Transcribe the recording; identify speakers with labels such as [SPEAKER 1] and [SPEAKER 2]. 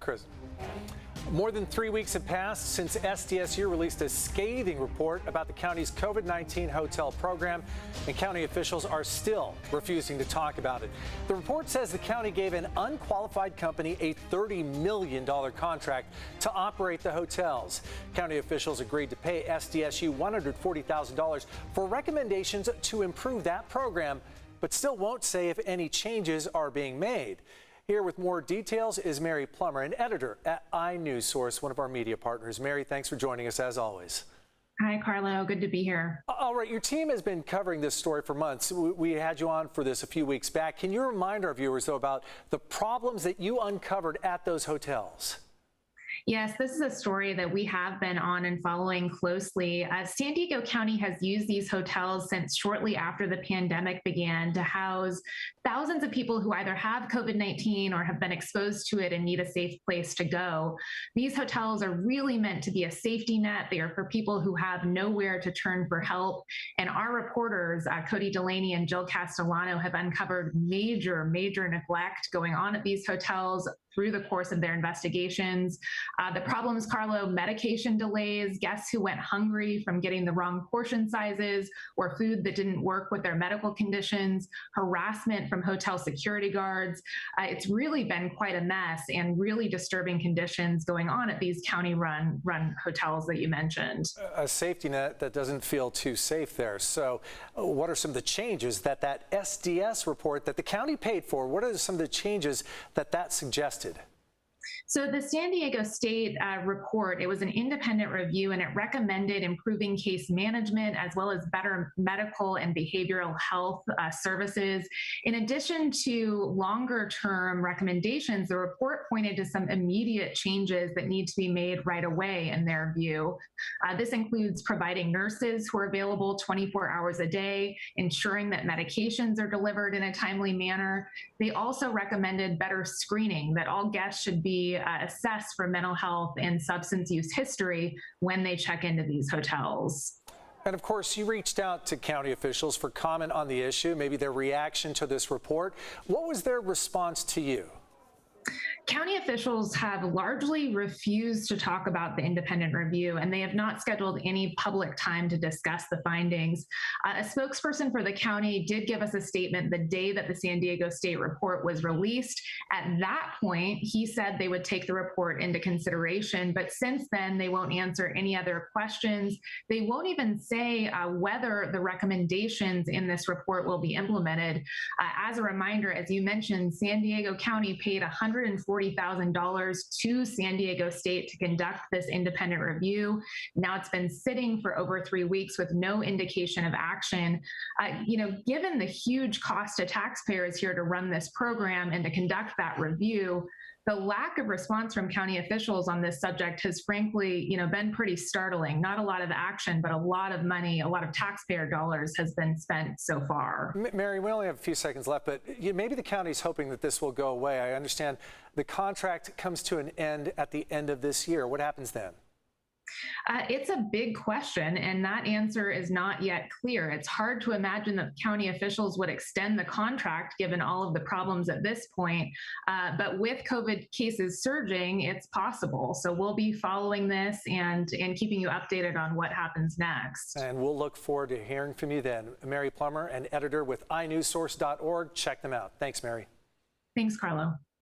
[SPEAKER 1] Chris. More than 3 weeks have passed since SDSU released a scathing report about the county's COVID-19 hotel program, and county officials are still refusing to talk about it. The report says the county gave an unqualified company a $30 million contract to operate the hotels. County officials agreed to pay SDSU $140,000 for recommendations to improve that program, but still won't say if any changes are being made. Here with more details is Mary Plummer, an editor at inewsource, one of our media partners. Mary, thanks for joining us as always.
[SPEAKER 2] Hi, Carlo. Good to be here.
[SPEAKER 1] All right, your team has been covering this story for months. We had you on for this a few weeks back. Can you remind our viewers, though, about the problems that you uncovered at those hotels?
[SPEAKER 2] Yes, this is a story that we have been on and following closely. San Diego County has used these hotels since shortly after the pandemic began to house thousands of people who either have COVID-19 or have been exposed to it and need a safe place to go. These hotels are really meant to be a safety net. They are for people who have nowhere to turn for help. And our reporters, Cody Delaney and Jill Castellano, have uncovered major neglect going on at these hotels through the course of their investigations. The problems, Carlo: medication delays, guests who went hungry from getting the wrong portion sizes or food that didn't work with their medical conditions, harassment from hotel security guards. It's really been quite a mess and really disturbing conditions going on at these county-run hotels that you mentioned.
[SPEAKER 1] A safety net that doesn't feel too safe there. So what are some of the changes that SDS report that the county paid for? What are some of the changes that suggested?
[SPEAKER 2] So the San Diego State report, it was an independent review, and it recommended improving case management as well as better medical and behavioral health services. In addition to longer-term recommendations, the report pointed to some immediate changes that need to be made right away in their view. This includes providing nurses who are available 24 hours a day, ensuring that medications are delivered in a timely manner. They also recommended better screening, that all guests should be assessed for mental health and substance use history when they check into these hotels.
[SPEAKER 1] And of course, you reached out to county officials for comment on the issue, maybe their reaction to this report. What was their response to you?
[SPEAKER 2] County officials have largely refused to talk about the independent review, and they have not scheduled any public time to discuss the findings. A spokesperson for the county did give us a statement the day that the San Diego State report was released. At that point, he said they would take the report into consideration, but since then, they won't answer any other questions. They won't even say whether the recommendations in this report will be implemented. As a reminder, as you mentioned, San Diego County paid $140,000 to San Diego State to conduct this independent review. Now it's been sitting for over 3 weeks with no indication of action. Given the huge cost to taxpayers here to run this program and to conduct that review, the lack of response from county officials on this subject has frankly, been pretty startling. Not a lot of action, but a lot of money, a lot of taxpayer dollars has been spent so far.
[SPEAKER 1] Mary, we only have a few seconds left, but maybe the county's hoping that this will go away. I understand the contract comes to an end at the end of this year. What happens then?
[SPEAKER 2] It's a big question, and that answer is not yet clear. It's hard to imagine that county officials would extend the contract given all of the problems at this point. But with COVID cases surging, it's possible. So we'll be following this and keeping you updated on what happens next.
[SPEAKER 1] And we'll look forward to hearing from you then. Mary Plummer, an editor with inewsource.org. Check them out. Thanks, Mary.
[SPEAKER 2] Thanks, Carlo.